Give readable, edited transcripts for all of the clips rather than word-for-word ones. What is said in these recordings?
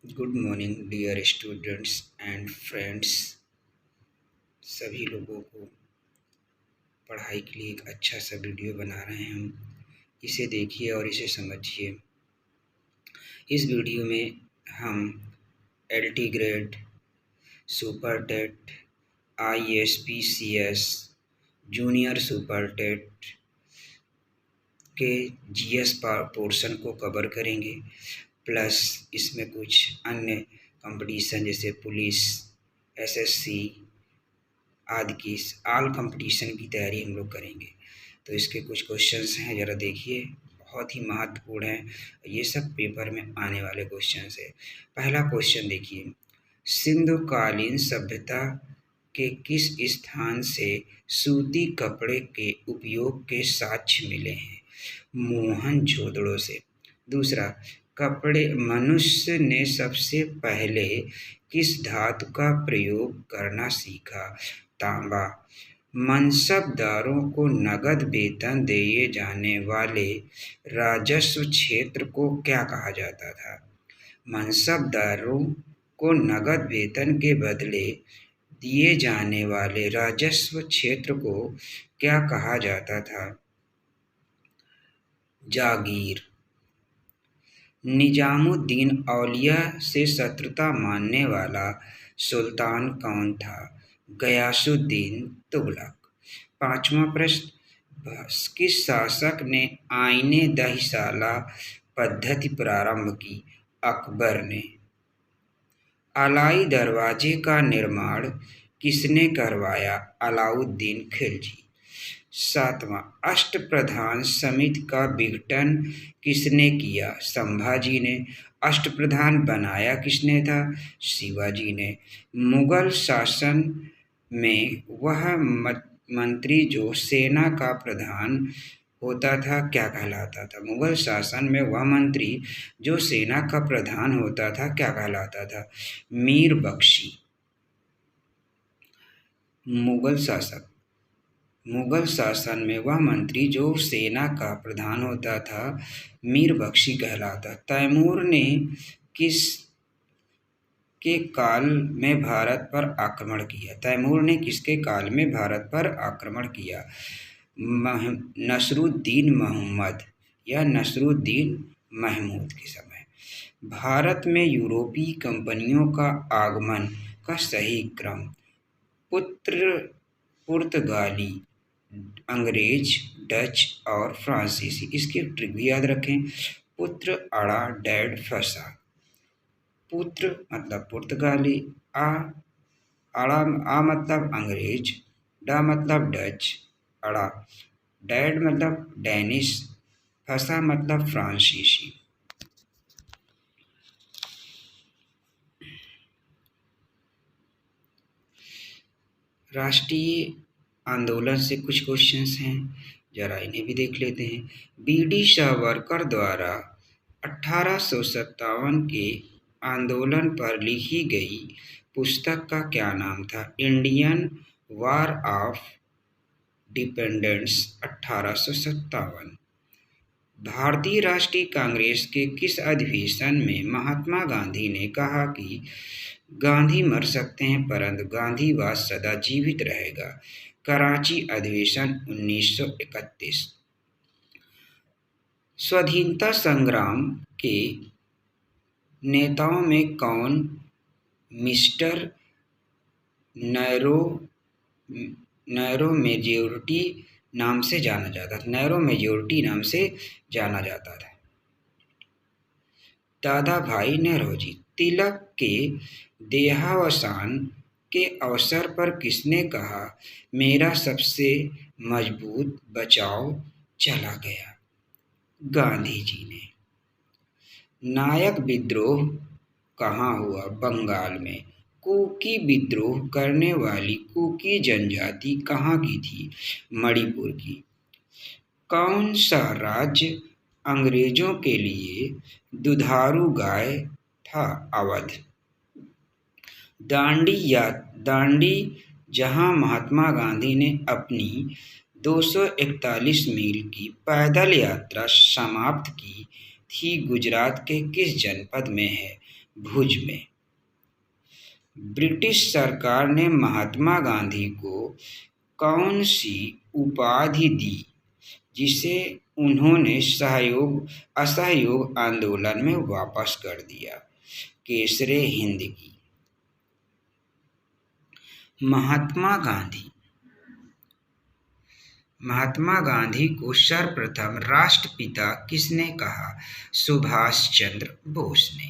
Good morning dear students and friends. सभी लोगों को पढ़ाई के लिए एक अच्छा सा वीडियो बना रहे हैं हम। इसे देखिए और इसे समझिए। इस वीडियो में हम LT grade, super TET, ISPCS, junior super TET के जीएस पोर्शन को कवर करेंगे। प्लस इसमें कुछ अन्य कंपटीशन जैसे पुलिस, एसएससी आदि की ऑल कंपटीशन की तैयारी हम लोग करेंगे। तो इसके कुछ क्वेश्चंस हैं, ज़रा देखिए, बहुत ही महत्वपूर्ण है। ये सब पेपर में आने वाले क्वेश्चंस है। पहला क्वेश्चन देखिए, सिंधुकालीन सभ्यता के किस स्थान से सूती कपड़े के उपयोग के साक्ष्य मिले हैं? मोहनजोदड़ो से। दूसरा, कपड़े मनुष्य ने सबसे पहले किस धातु का प्रयोग करना सीखा? तांबा। मनसबदारों को नगद वेतन दिए जाने वाले राजस्व क्षेत्र को क्या कहा जाता था? मनसबदारों को नगद वेतन के बदले दिए जाने वाले राजस्व क्षेत्र को क्या कहा जाता था? जागीर। निजामुद्दीन औलिया से शत्रुता मानने वाला सुल्तान कौन था? गयासुद्दीन तुगलक। पांचवा प्रश्न, किस शासक ने आईने दहिशाला पद्धति प्रारंभ की? अकबर ने। अलाई दरवाजे का निर्माण किसने करवाया? अलाउद्दीन खिलजी। सातवां, अष्टप्रधान समिति का विघटन किसने किया? संभाजी ने। अष्टप्रधान बनाया किसने था? शिवाजी ने। मुगल शासन में वह मंत्री जो सेना का प्रधान होता था क्या कहलाता था? मुगल शासन में वह मंत्री जो सेना का प्रधान होता था क्या कहलाता था? मीर बख्शी। मुगल शासन में वह मंत्री जो सेना का प्रधान होता था मीर बख्शी कहलाता। तैमूर ने किस के काल में भारत पर आक्रमण किया? तैमूर ने किसके काल में भारत पर आक्रमण किया? नसरुद्दीन मोहम्मद या नसरुद्दीन महमूद के समय। भारत में यूरोपीय कंपनियों का आगमन का सही क्रम? पुर्तगाली, अंग्रेज, डच और फ्रांसीसी। इसकी ट्रिक भी याद रखें। पुत्र अड़ा डैड फंसा। पुत्र मतलब पुर्तगाली, आ मतलब अंग्रेज, डा मतलब डच, अड़ा डैड मतलब डैनिश, फंसा मतलब फ्रांसीसी। राष्ट्रीय आंदोलन से कुछ क्वेश्चंस हैं, जरा इन्हें भी देख लेते हैं। BD सावरकर द्वारा 1857 के आंदोलन पर लिखी गई पुस्तक का क्या नाम था? Indian war of dependence 1857। भारतीय राष्ट्रीय कांग्रेस के किस अधिवेशन में महात्मा गांधी ने कहा कि गांधी मर सकते हैं परंतु गांधीवाद सदा जीवित रहेगा? कराची अधिवेशन 1931। स्वाधीनता संग्राम के नेताओं में कौन मिस्टर नैरो मेजोरिटी नाम से जाना जाता था? नैरो मेजोरिटी नाम से जाना जाता था। दादा भाई नौरोजी। तिलक के देहावसान के अवसर पर किसने कहा, मेरा सबसे मजबूत बचाव चला गया? गांधी जी ने। नायक विद्रोह कहाँ हुआ? बंगाल में। कुकी विद्रोह करने वाली कुकी जनजाति कहाँ की थी? मणिपुर की। कौन सा राज्य अंग्रेजों के लिए दुधारू गाय था? अवध। दांडी जहां महात्मा गांधी ने अपनी 241 मील की पैदल यात्रा समाप्त की थी, गुजरात के किस जनपद में है? भुज में। ब्रिटिश सरकार ने महात्मा गांधी को कौन सी उपाधि दी जिसे उन्होंने असहयोग आंदोलन में वापस कर दिया? केसरे हिंद की। महात्मा गांधी को सर्वप्रथम राष्ट्रपिता किसने कहा? सुभाष चंद्र बोस ने।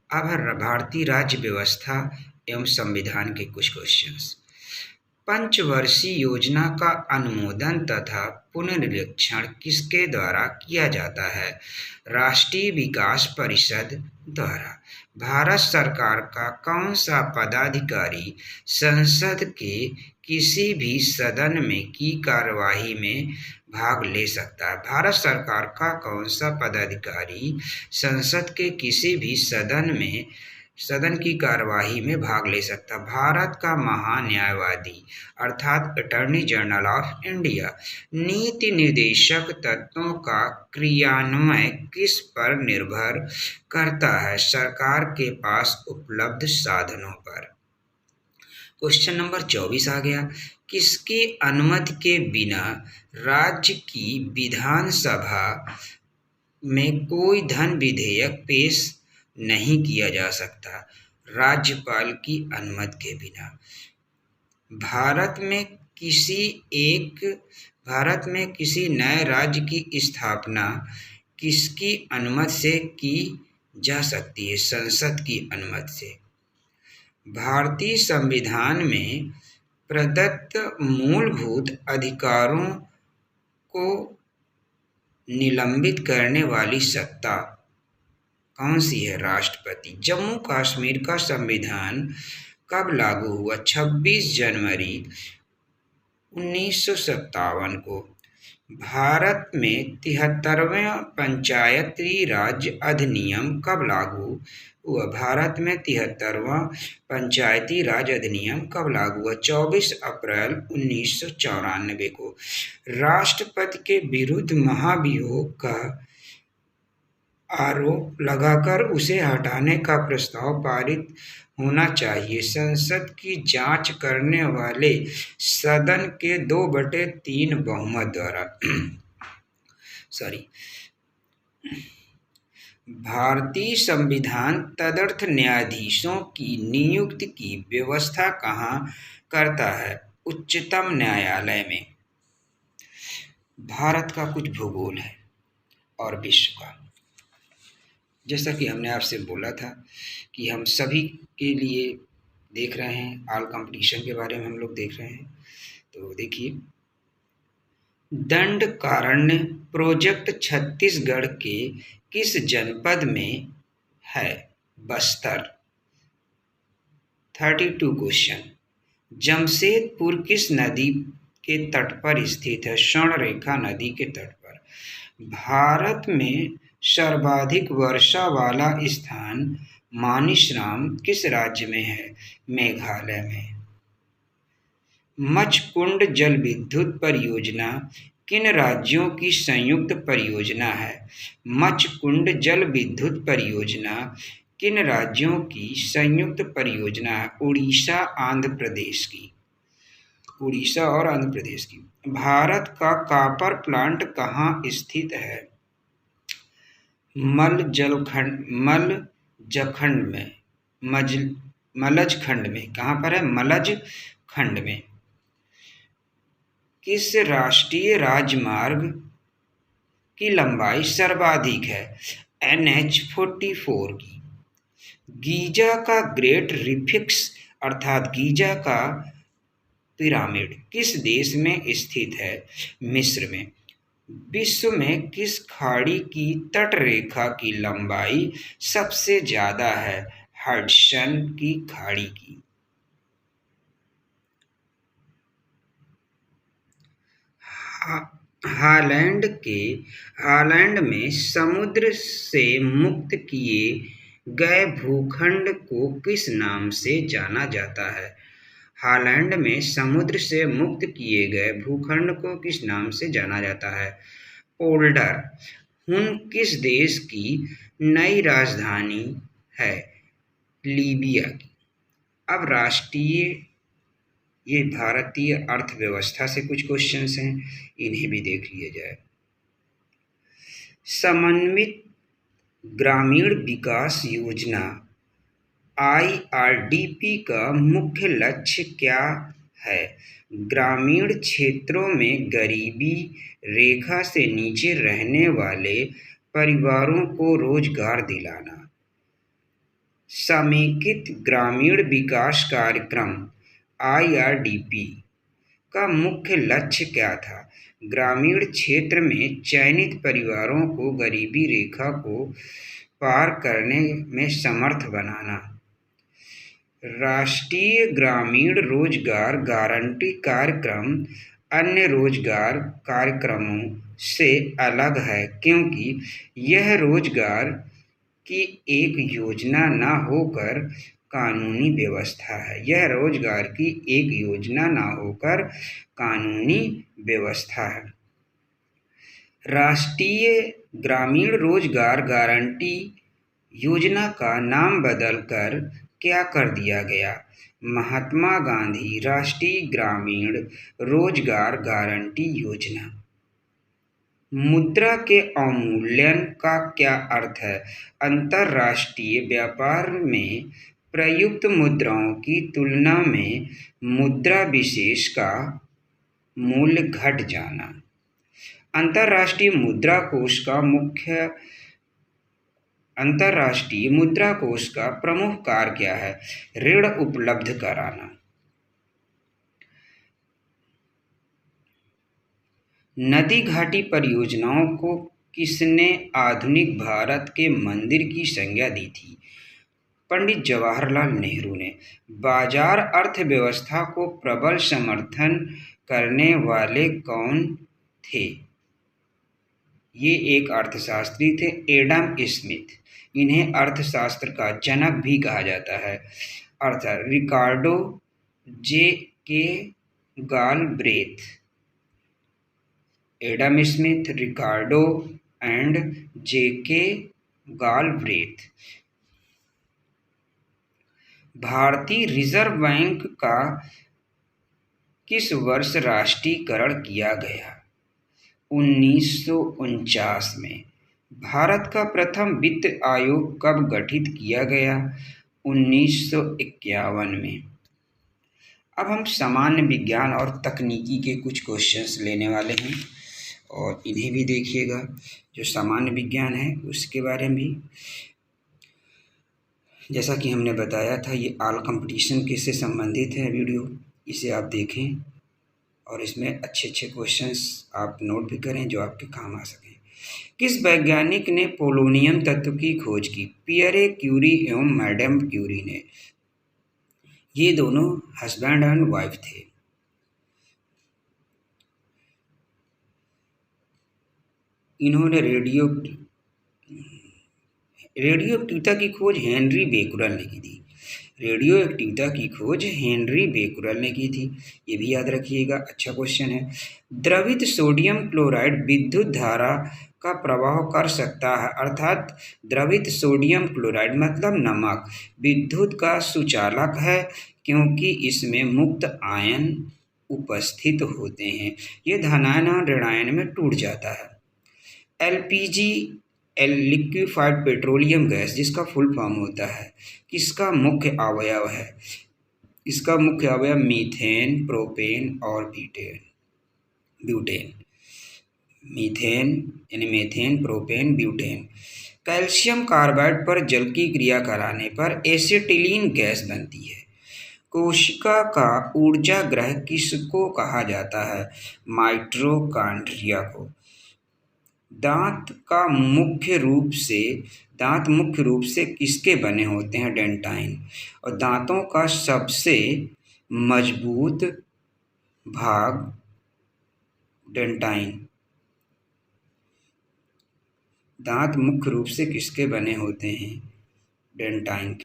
अब भारतीय राज्य व्यवस्था एवं संविधान के कुछ क्वेश्चंस। पंचवर्षीय योजना का अनुमोदन तथा पुनर्निरीक्षण किसके द्वारा किया जाता है? राष्ट्रीय विकास परिषद द्वारा। भारत सरकार का कौन सा पदाधिकारी संसद के किसी भी सदन में की कार्यवाही में भाग ले सकता है? भारत सरकार का कौन सा पदाधिकारी संसद के किसी भी सदन की कार्यवाही में भाग ले सकता? भारत का महान्यायवादी अर्थात अटॉर्नी जनरल ऑफ इंडिया। नीति निर्देशक तत्वों का क्रियान्वयन किस पर निर्भर करता है? सरकार के पास उपलब्ध साधनों पर। क्वेश्चन नंबर 24 आ गया। किसकी अनुमति के बिना राज्य की विधानसभा में कोई धन विधेयक पेश नहीं किया जा सकता? राज्यपाल की अनुमति के बिना। भारत में किसी नए राज्य की स्थापना किसकी अनुमति से की जा सकती है? संसद की अनुमति से। भारतीय संविधान में प्रदत्त मूलभूत अधिकारों को निलंबित करने वाली सत्ता कौन सी है? राष्ट्रपति। जम्मू कश्मीर का संविधान कब लागू हुआ? 26 जनवरी 1957 को। भारत में 73वां पंचायती राज अधिनियम कब लागू हुआ? भारत में 73वां पंचायती राज अधिनियम कब लागू हुआ? 24 अप्रैल 1994 को। राष्ट्रपति के विरुद्ध महाभियोग का आरोप लगाकर उसे हटाने का प्रस्ताव पारित होना चाहिए। संसद की जांच करने वाले सदन के 2/3 बहुमत द्वारा। भारतीय संविधान तदर्थ न्यायाधीशों की नियुक्ति की व्यवस्था कहाँ करता है? उच्चतम न्यायालय में। भारत का कुछ भूगोल है और विश्व का। जैसा कि हमने आपसे बोला था कि हम सभी के लिए देख रहे हैं, ऑल कंपटीशन के बारे में हम लोग देख रहे हैं। तो देखिए, दंडकारण्य प्रोजेक्ट छत्तीसगढ़ के किस जनपद में है? बस्तर। 32 क्वेश्चन। जमशेदपुर किस नदी के तट पर स्थित है? स्वर्णरेखा नदी के तट पर। भारत में सर्वाधिक वर्षा वाला स्थान मानिसराम किस राज्य में है? मेघालय में। मचकुंड जल विद्युत परियोजना किन राज्यों की संयुक्त परियोजना है? मचकुंड जल विद्युत परियोजना किन राज्यों की संयुक्त परियोजना है? उड़ीसा और आंध्र प्रदेश की। भारत का कॉपर प्लांट कहाँ स्थित है? मलज खंड में। कहाँ पर है? मलज खंड में। किस राष्ट्रीय राजमार्ग की लंबाई सर्वाधिक है? NH-44 की। गीजा का ग्रेट रिफिक्स अर्थात गीजा का पिरामिड किस देश में स्थित है? मिस्र में। विश्व में किस खाड़ी की तटरेखा की लंबाई सबसे ज्यादा है? हडसन की खाड़ी की। हालैंड में समुद्र से मुक्त किए गए भूखंड को किस नाम से जाना जाता है? हालैंड में समुद्र से मुक्त किए गए भूखंड को किस नाम से जाना जाता है? पोल्डर हुन किस देश की नई राजधानी है? लीबिया की। अब ये भारतीय अर्थव्यवस्था से कुछ क्वेश्चंस हैं, इन्हें भी देख लिया जाए। समन्वित ग्रामीण विकास योजना IRDP का मुख्य लक्ष्य क्या है? ग्रामीण क्षेत्रों में गरीबी रेखा से नीचे रहने वाले परिवारों को रोजगार दिलाना। समेकित ग्रामीण विकास कार्यक्रम IRDP का मुख्य लक्ष्य क्या था? ग्रामीण क्षेत्र में चयनित परिवारों को गरीबी रेखा को पार करने में समर्थ बनाना। राष्ट्रीय ग्रामीण रोजगार गारंटी कार्यक्रम अन्य रोजगार कार्यक्रमों से अलग है क्योंकि यह रोजगार की एक योजना न होकर कानूनी व्यवस्था है। यह रोजगार की एक योजना न होकर कानूनी व्यवस्था है। राष्ट्रीय ग्रामीण रोजगार गारंटी योजना का नाम बदलकर क्या कर दिया गया? महात्मा गांधी राष्ट्रीय ग्रामीण रोजगार गारंटी योजना। मुद्रा के अवमूल्यन का क्या अर्थ है? अंतर्राष्ट्रीय व्यापार में प्रयुक्त मुद्राओं की तुलना में मुद्रा विशेष का मूल्य घट जाना। अंतर्राष्ट्रीय मुद्रा कोष का प्रमुख कार्य क्या है? ऋण उपलब्ध कराना। नदी घाटी परियोजनाओं को किसने आधुनिक भारत के मंदिर की संज्ञा दी थी? पंडित जवाहरलाल नेहरू ने। बाजार अर्थव्यवस्था को प्रबल समर्थन करने वाले कौन थे? ये एक अर्थशास्त्री थे, एडम स्मिथ। इन्हें अर्थशास्त्र का जनक भी कहा जाता है। रिकार्डो जे के Galbraith. Adam Smith, Ricardo and जे के गालब्रेथ। भारतीय रिजर्व बैंक का किस वर्ष राष्ट्रीयकरण किया गया? 1949 में। भारत का प्रथम वित्त आयोग कब गठित किया गया? 1951 में। अब हम सामान्य विज्ञान और तकनीकी के कुछ क्वेश्चंस लेने वाले हैं और इन्हें भी देखिएगा। जो सामान्य विज्ञान है उसके बारे में भी, जैसा कि हमने बताया था, ये ऑल कंपटीशन के से संबंधित है वीडियो, इसे आप देखें और इसमें अच्छे अच्छे क्वेश्चंस आप नोट भी करें जो आपके काम आ सकें। किस वैज्ञानिक ने पोलोनियम तत्व की खोज की? पियरे क्यूरी एवं मैडम क्यूरी ने। ये दोनों हस्बैंड एंड वाइफ थे। इन्होंने रेडियोएक्टिविटी की खोज हेनरी बेकुरल ने की थी। रेडियोएक्टिविटी की खोज हेनरी बेकुरल ने की थी, ये भी याद रखिएगा, अच्छा क्वेश्चन है। द्रवित सोडियम क्लोराइड विद्युत धारा का प्रवाह कर सकता है, अर्थात द्रवित सोडियम क्लोराइड मतलब नमक विद्युत का सुचालक है क्योंकि इसमें मुक्त आयन उपस्थित होते हैं। ये धनायन और ऋणायन में टूट जाता है। LPG लिक्विफाइड पेट्रोलियम गैस, जिसका फुल फॉर्म होता है, किसका मुख्य अवयव है? इसका मुख्य अवयव मीथेन, प्रोपेन और ब्यूटेन। मीथेन यानी methane, propane, butane. Calcium carbide पर जल की क्रिया कराने पर एसिटिलीन गैस बनती है। कोशिका का ऊर्जा ग्रह किसको कहा जाता है? माइटोकॉन्ड्रिया को। दांत मुख्य रूप से किसके बने होते हैं? डेंटाइन। और दांतों का सबसे मजबूत भाग डेंटाइन। दांत मुख्य रूप से किसके बने होते हैं? डेंटाइन।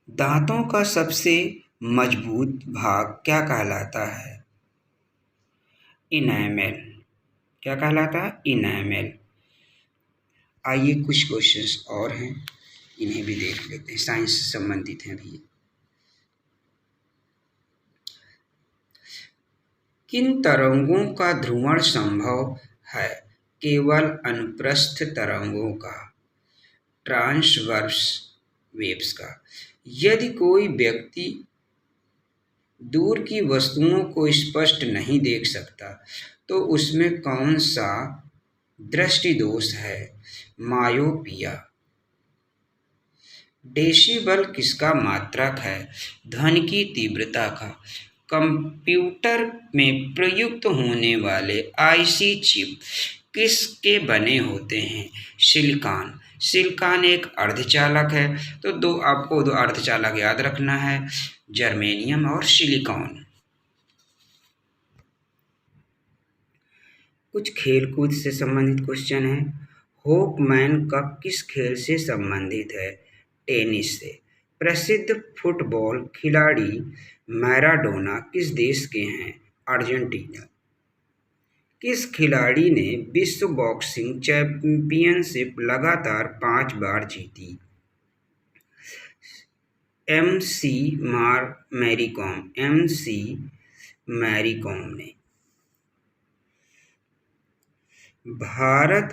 दांतों का सबसे मजबूत भाग क्या कहलाता है? इनैमल। क्या कहलाता है? इनेमल। आइए कुछ क्वेश्चंस और हैं, इन्हें भी देख लेते हैं, साइंस से संबंधित हैं भी। किन तरंगों का ध्रुवण संभव है? केवल अनुप्रस्थ तरंगों का, ट्रांसवर्स वेव्स का। यदि कोई व्यक्ति दूर की वस्तुओं को स्पष्ट नहीं देख सकता तो उसमें कौन सा दृष्टि दोष है? मायोपिया। डेसिबल किसका मात्रक है? ध्वनि की तीव्रता का। कंप्यूटर में प्रयुक्त होने वाले आईसी चिप किसके बने होते हैं? सिलिकॉन। सिलिकॉन एक अर्धचालक है, तो आपको दो अर्धचालक याद रखना है, जर्मेनियम और सिलिकॉन। कुछ खेलकूद से संबंधित क्वेश्चन है। होपमैन कप किस खेल से संबंधित है? टेनिस से। प्रसिद्ध फुटबॉल खिलाड़ी मैराडोना किस देश के हैं? अर्जेंटीना। किस खिलाड़ी ने विश्व बॉक्सिंग चैंपियनशिप लगातार 5 बार जीती? एमसी मैरीकॉम ने। भारत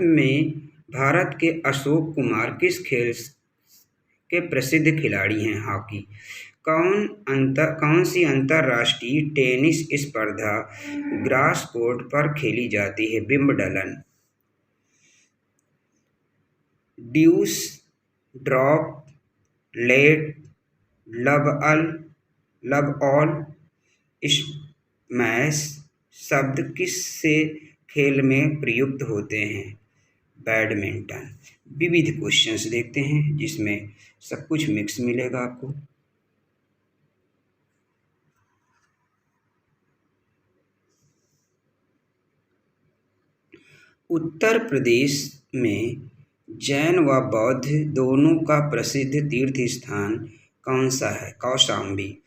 के अशोक कुमार किस खेल के प्रसिद्ध खिलाड़ी हैं? हॉकी। कौन सी अंतर्राष्ट्रीय टेनिस स्पर्धा ग्रास कोर्ट पर खेली जाती है? Wimbledon. Deuce, drop, let, love all, smash शब्द किस से खेल में प्रयुक्त होते हैं? बैडमिंटन। विविध क्वेश्चंस देखते हैं जिसमें सब कुछ मिक्स मिलेगा आपको। उत्तर प्रदेश में जैन व बौद्ध दोनों का प्रसिद्ध तीर्थ स्थान कौन सा है? कौशाम्बी।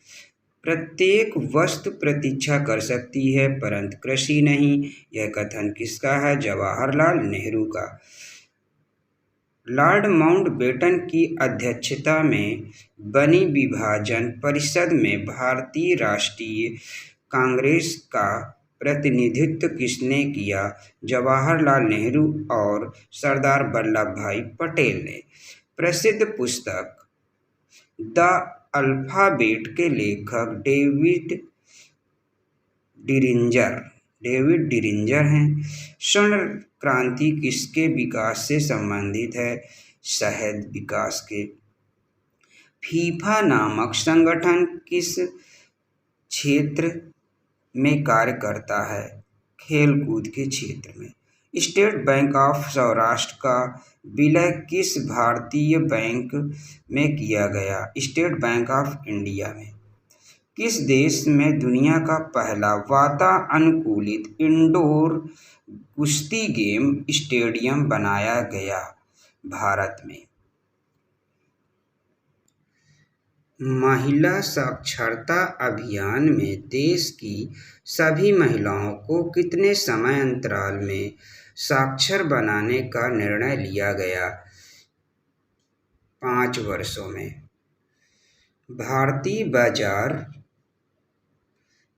प्रत्येक वस्तु प्रतीक्षा कर सकती है परंतु कृषि नहीं, यह कथन किसका है? जवाहरलाल नेहरू का। लॉर्ड माउंटबेटन की अध्यक्षता में बनी विभाजन परिषद में भारतीय राष्ट्रीय कांग्रेस का प्रतिनिधित्व किसने किया? जवाहरलाल नेहरू और सरदार वल्लभ भाई पटेल ने। प्रसिद्ध पुस्तक द अल्फाबेट के लेखक डेविड डिरिंजर हैं। स्वर्ण क्रांति किसके विकास से संबंधित है? शहद विकास के। फीफा नामक संगठन किस क्षेत्र में कार्य करता है? खेलकूद के क्षेत्र में। स्टेट बैंक ऑफ सौराष्ट्र का विलय किस भारतीय बैंक में किया गया? स्टेट बैंक ऑफ इंडिया में। किस देश में दुनिया का पहला वातानुकूलित इंडोर कुश्ती गेम स्टेडियम बनाया गया? भारत में। महिला साक्षरता अभियान में देश की सभी महिलाओं को कितने समय अंतराल में साक्षर बनाने का निर्णय लिया गया? 5 वर्षों में। भारतीय बाजार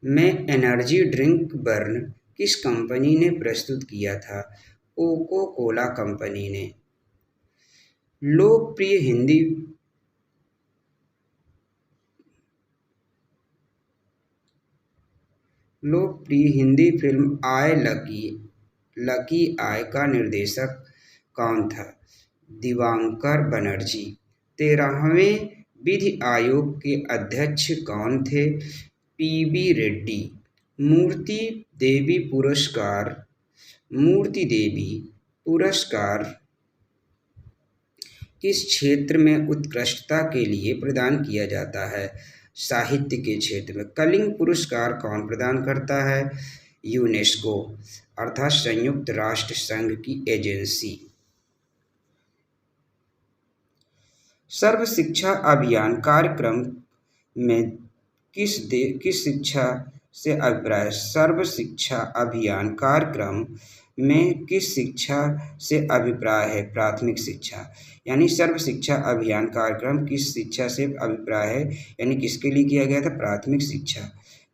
में एनर्जी ड्रिंक बर्न किस कंपनी ने प्रस्तुत किया था? कोको कोला कंपनी ने। लोकप्रिय हिंदी फिल्म आय लकी आय का निर्देशक कौन था? दिवाकर बनर्जी। 13वें विधि आयोग के अध्यक्ष कौन थे? पीबी रेड्डी। मूर्ति देवी पुरस्कार किस क्षेत्र में उत्कृष्टता के लिए प्रदान किया जाता है? साहित्य के क्षेत्र में। कलिंग पुरस्कार कौन प्रदान करता है? यूनेस्को अर्थात संयुक्त राष्ट्र संघ की एजेंसी। सर्व शिक्षा अभियान कार्यक्रम में किस शिक्षा से अभिप्राय? सर्व शिक्षा अभियान कार्यक्रम में किस शिक्षा से अभिप्राय है? प्राथमिक शिक्षा। यानी सर्व शिक्षा अभियान कार्यक्रम किस शिक्षा से अभिप्राय है, यानी किसके लिए किया गया था? प्राथमिक शिक्षा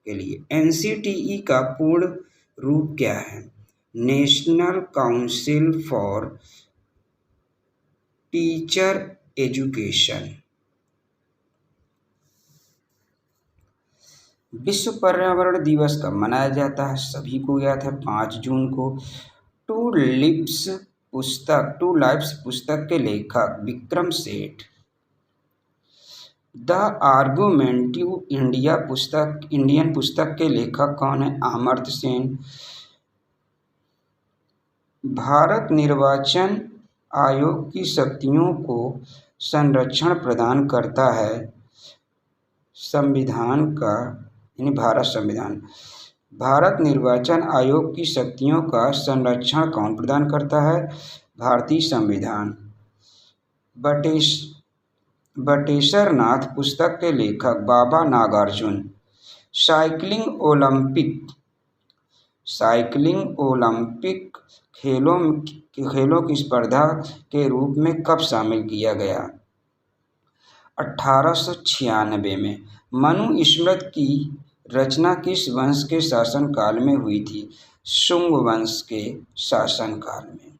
के लिए। NCTE का पूर्ण रूप क्या है? National council for teacher education. विश्व पर्यावरण दिवस कब मनाया जाता है? सभी को याद है, 5 जून को। टू लाइफ्स पुस्तक के लेखक विक्रम सेठ। द आर्गुमेंटिव इंडियन पुस्तक के लेखक कौन है? अमर्त्य सेन। भारत निर्वाचन आयोग की शक्तियों को संरक्षण प्रदान करता है संविधान का, यानी भारत संविधान। भारत निर्वाचन आयोग की शक्तियों का संरक्षण कौन प्रदान करता है? भारतीय संविधान। बटेश्वर नाथ पुस्तक के लेखक बाबा नागार्जुन। साइकिलिंग ओलंपिक खेलों की स्पर्धा के रूप में कब शामिल किया गया? 1896 में। मनुस्मृति की रचना किस वंश के शासनकाल में हुई थी? शुंग वंश के शासनकाल में।